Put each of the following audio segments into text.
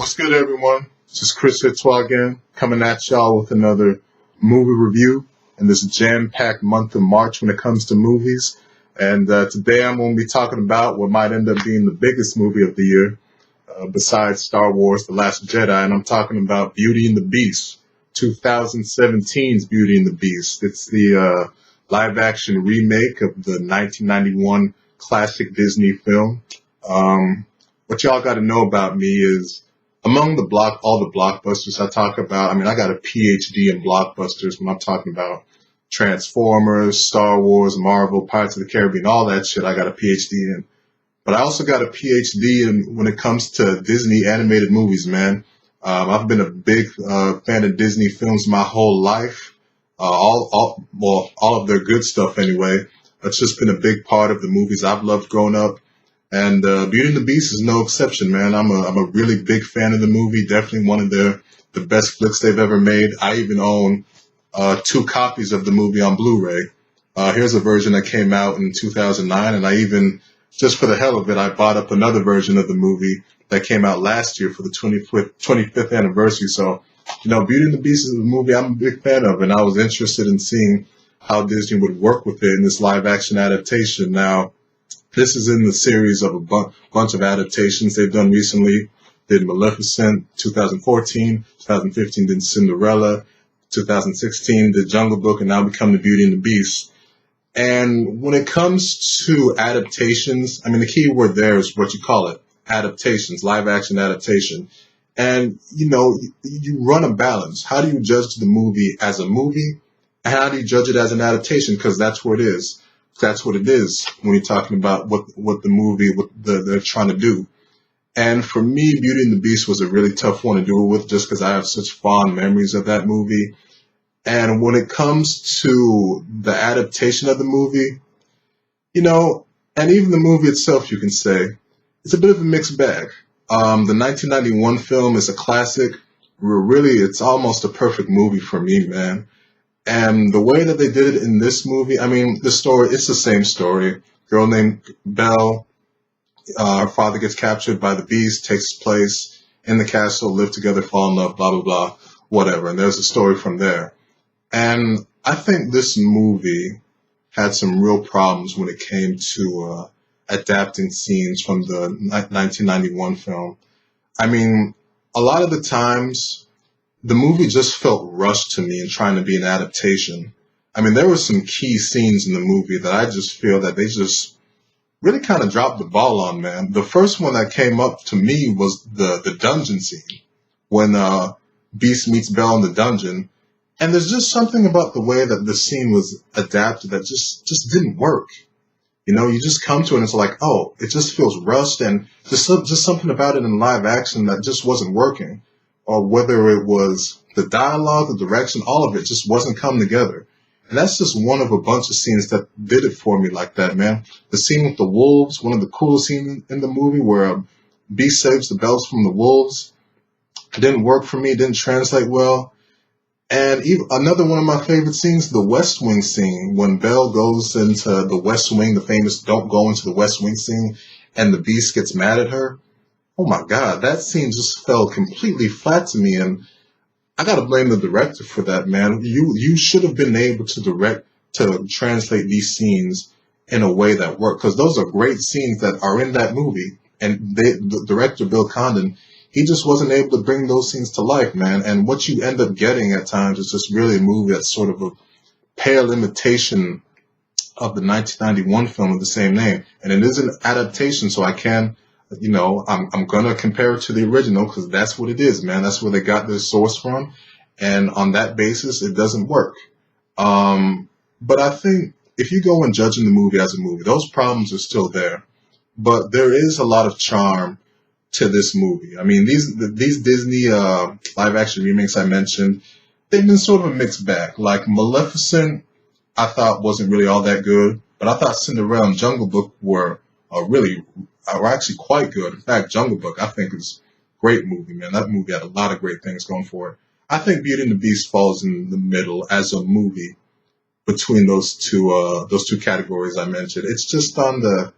What's good, everyone? This is Chris Hitwa again, coming at y'all with another movie review in this jam-packed month of March when it comes to movies. And today I'm going to be talking about what might end up being the biggest movie of the year, besides Star Wars: The Last Jedi, and I'm talking about Beauty and the Beast, 2017's Beauty and the Beast. It's the live-action remake of the 1991 classic Disney film. What y'all got to know about me is among all the blockbusters I talk about. I mean, I got a PhD in blockbusters when I'm talking about Transformers, Star Wars, Marvel, Pirates of the Caribbean, all that shit. I got a PhD in. But I also got a PhD in when it comes to Disney animated movies, man. I've been a big fan of Disney films my whole life. All of their good stuff anyway. It's just been a big part of the movies I've loved growing up. And Beauty and the Beast is no exception, man. I'm a really big fan of the movie. Definitely one of the best flicks they've ever made. I even own 2 copies of the movie on Blu-ray. Here's a version that came out in 2009, and I even, just for the hell of it, I bought up another version of the movie that came out last year for the 25th anniversary. So, Beauty and the Beast is a movie I'm a big fan of, and I was interested in seeing how Disney would work with it in this live-action adaptation. Now, this is in the series of a bunch of adaptations they've done recently. Did Maleficent, 2014, 2015 did Cinderella, 2016 did Jungle Book, and now we come to Beauty and the Beast. And when it comes to adaptations, I mean, the key word there is what you call it, adaptations, live action adaptation. And, you run a balance. How do you judge the movie as a movie? And how do you judge it as an adaptation? Because that's what it is. That's what it is when you're talking about what the movie, they're trying to do. And for me, Beauty and the Beast was a really tough one to do it with just because I have such fond memories of that movie. And when it comes to the adaptation of the movie, and even the movie itself, you can say, it's a bit of a mixed bag. The 1991 film is a classic. It's almost a perfect movie for me, man. And the way that they did it in this movie, I mean, it's the same story. Girl named Belle, her father gets captured by the Beast, takes place in the castle, live together, fall in love, blah, blah, blah, whatever. And there's a story from there. And I think this movie had some real problems when it came to adapting scenes from the 1991 film. I mean, a lot of the times, the movie just felt rushed to me in trying to be an adaptation. I mean, there were some key scenes in the movie that I just feel that they just really kind of dropped the ball on, man. The first one that came up to me was the dungeon scene when Beast meets Belle in the dungeon. And there's just something about the way that the scene was adapted that just didn't work. You just come to it and it's like, oh, it just feels rushed, and just something about it in live action that just wasn't working. Or whether it was the dialogue, the direction, all of it just wasn't coming together. And that's just one of a bunch of scenes that did it for me like that, man. The scene with the wolves, one of the coolest scenes in the movie where Beast saves the bells from the wolves. It didn't work for me. It didn't translate well. And even another one of my favorite scenes, the West Wing scene, when Belle goes into the West Wing, the famous "Don't Go Into the West Wing" scene, and the Beast gets mad at her. Oh my God, that scene just fell completely flat to me, and I gotta blame the director for that, man. You should have been able to translate these scenes in a way that worked, because those are great scenes that are in that movie, and the director, Bill Condon, he just wasn't able to bring those scenes to life, man. And what you end up getting at times is just really a movie that's sort of a pale imitation of the 1991 film of the same name. And it is an adaptation, so I can, I'm going to compare it to the original because that's what it is, man. That's where they got their source from. And on that basis, it doesn't work. But I think if you go and judging the movie as a movie, those problems are still there. But there is a lot of charm to this movie. I mean, these Disney live action remakes I mentioned, they've been sort of a mixed bag. Like Maleficent, I thought wasn't really all that good, but I thought Cinderella and Jungle Book were actually quite good. In fact, Jungle Book I think is a great movie, man. That movie had a lot of great things going for it. I think Beauty and the Beast falls in the middle as a movie between those two categories I mentioned. It's just on the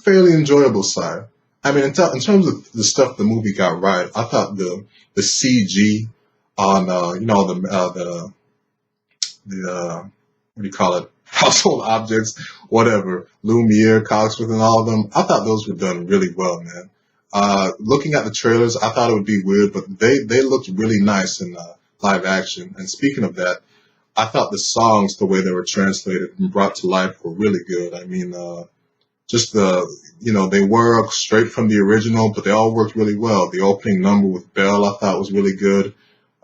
fairly enjoyable side. I mean, in terms of the stuff the movie got right, I thought the CG on what do you call it, household objects, whatever, Lumiere, Cogsworth, and all of them. I thought those were done really well, man. Looking at the trailers, I thought it would be weird, but they looked really nice in live action. And speaking of that, I thought the songs, the way they were translated and brought to life, were really good. I mean, just they were straight from the original, but they all worked really well. The opening number with Belle, I thought was really good.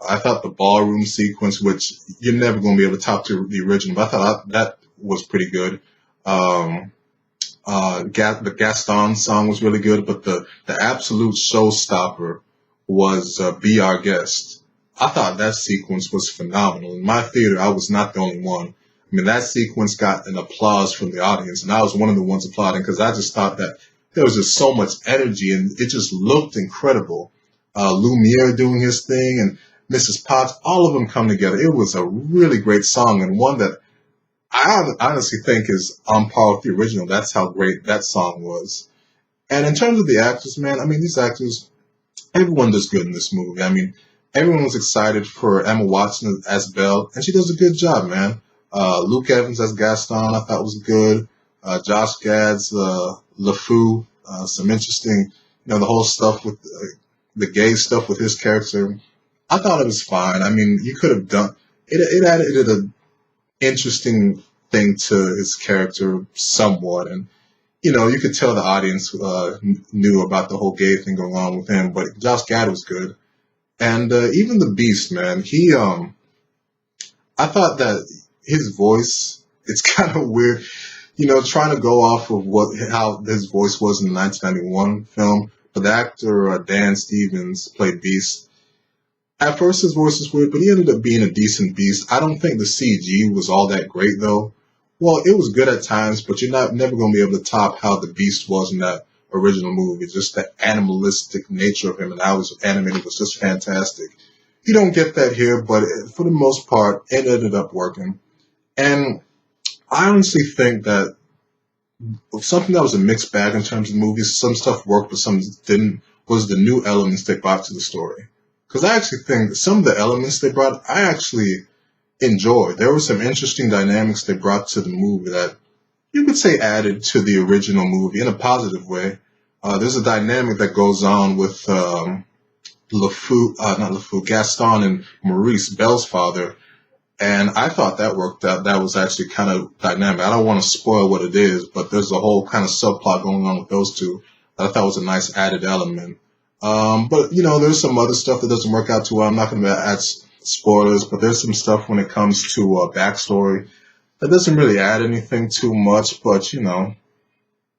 I thought the ballroom sequence, which you're never going to be able to top to the original, but I thought that was pretty good. The Gaston song was really good, but the absolute showstopper was Be Our Guest. I thought that sequence was phenomenal. In my theater, I was not the only one. I mean, that sequence got an applause from the audience, and I was one of the ones applauding because I just thought that there was just so much energy, and it just looked incredible. Lumiere doing his thing, and Mrs. Potts, all of them come together. It was a really great song, and one that I honestly think is on par with the original. That's how great that song was. And in terms of the actors, man, I mean, these actors, everyone does good in this movie. I mean, everyone was excited for Emma Watson as Belle, and she does a good job, man. Luke Evans as Gaston, I thought was good. Josh Gad's LeFou, some interesting, the whole stuff with the gay stuff with his character. I thought it was fine. I mean, you could have done it. It added an interesting thing to his character somewhat, and you could tell the audience knew about the whole gay thing going on with him. But Josh Gad was good, and even the Beast, man. I thought that his voice, it's kind of weird, trying to go off of how his voice was in the 1991 film. But the actor Dan Stevens played Beast. At first, his voice was weird, but he ended up being a decent Beast. I don't think the CG was all that great, though. Well, it was good at times, but you're never going to be able to top how the Beast was in that original movie. Just the animalistic nature of him and how it was animated was just fantastic. You don't get that here, but for the most part, it ended up working. And I honestly think that something that was a mixed bag in terms of movies, some stuff worked, but some didn't, was the new elements they brought to the story. Because I actually think some of the elements they brought, I actually enjoyed. There were some interesting dynamics they brought to the movie that you could say added to the original movie in a positive way. There's a dynamic that goes on with Gaston and Maurice, Belle's father, and I thought that worked out. That was actually kind of dynamic. I don't want to spoil what it is, but there's a whole kind of subplot going on with those two that I thought was a nice added element. But there's some other stuff that doesn't work out too well. I'm not going to add spoilers, but there's some stuff when it comes to backstory that doesn't really add anything too much. But take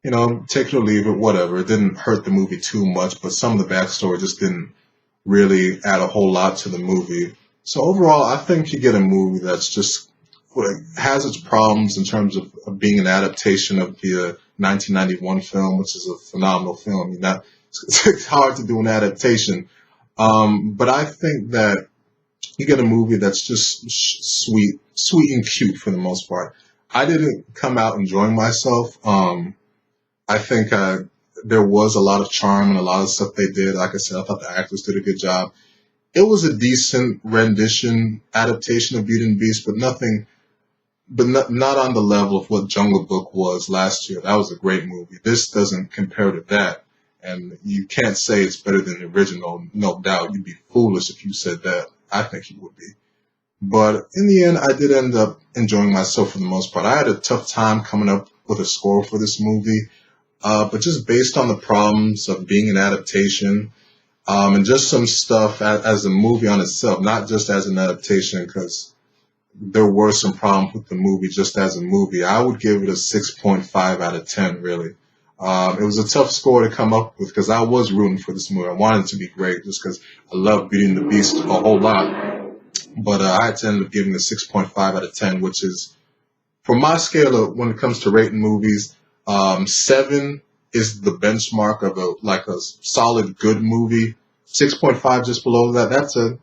it or leave it, whatever. It didn't hurt the movie too much, but some of the backstory just didn't really add a whole lot to the movie. So overall, I think you get a movie that's just has its problems in terms of being an adaptation of the 1991 film, which is a phenomenal film. It's hard to do an adaptation. But I think that you get a movie that's just sweet and cute for the most part. I didn't come out enjoying myself. I think there was a lot of charm and a lot of stuff they did. Like I said, I thought the actors did a good job. It was a decent rendition, adaptation of Beauty and the Beast, but not on the level of what Jungle Book was last year. That was a great movie. This doesn't compare to that. And you can't say it's better than the original, no doubt. You'd be foolish if you said that. I think you would be. But in the end, I did end up enjoying myself for the most part. I had a tough time coming up with a score for this movie. But just based on the problems of being an adaptation, and just some stuff as a movie on itself, not just as an adaptation, because there were some problems with the movie just as a movie, I would give it a 6.5 out of 10, really. It was a tough score to come up with because I was rooting for this movie. I wanted it to be great just because I love Beauty and the Beast a whole lot. But I had to end up giving it a 6.5 out of 10, which is, for my scale of when it comes to rating movies, 7 is the benchmark of a solid good movie. 6.5 just below that. That's a,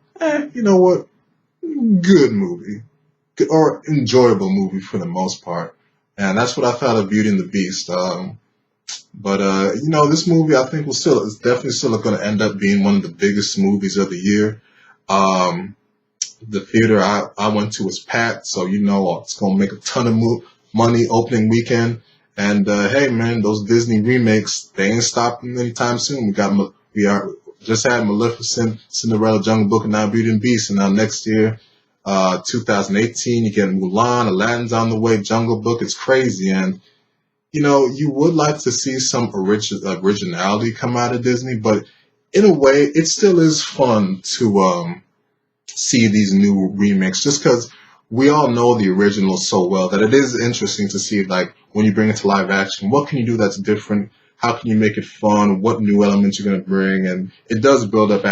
good movie. Or enjoyable movie for the most part. And that's what I thought of Beauty and the Beast. But this movie I think is definitely still going to end up being one of the biggest movies of the year. Um, the theater I went to was packed, so it's going to make a ton of money opening weekend. And hey, man, those Disney remakes, they ain't stopping anytime soon. We are just had Maleficent, Cinderella, Jungle Book, and now Beauty and the Beast. And now next year, 2018, you get Mulan, Aladdin's on the way, Jungle Book. It's crazy, and you would like to see some originality come out of Disney, but in a way, it still is fun to see these new remakes, just because we all know the original so well that it is interesting to see, like, when you bring it to live action, what can you do that's different? How can you make it fun? What new elements you're going to bring? And it does build up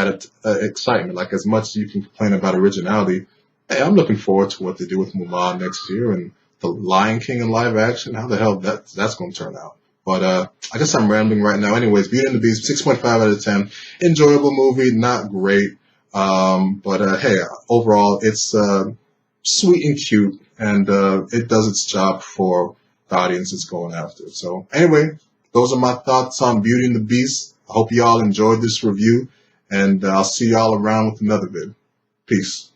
excitement. Like, as much as you can complain about originality, hey, I'm looking forward to what they do with Mulan next year and the Lion King in live action. How the hell that's going to turn out? But I guess I'm rambling right now. Anyways, Beauty and the Beast, 6.5 out of 10. Enjoyable movie, not great. But hey, overall, it's sweet and cute, and it does its job for the audience it's going after. So anyway, those are my thoughts on Beauty and the Beast. I hope you all enjoyed this review, and I'll see y'all around with another vid. Peace.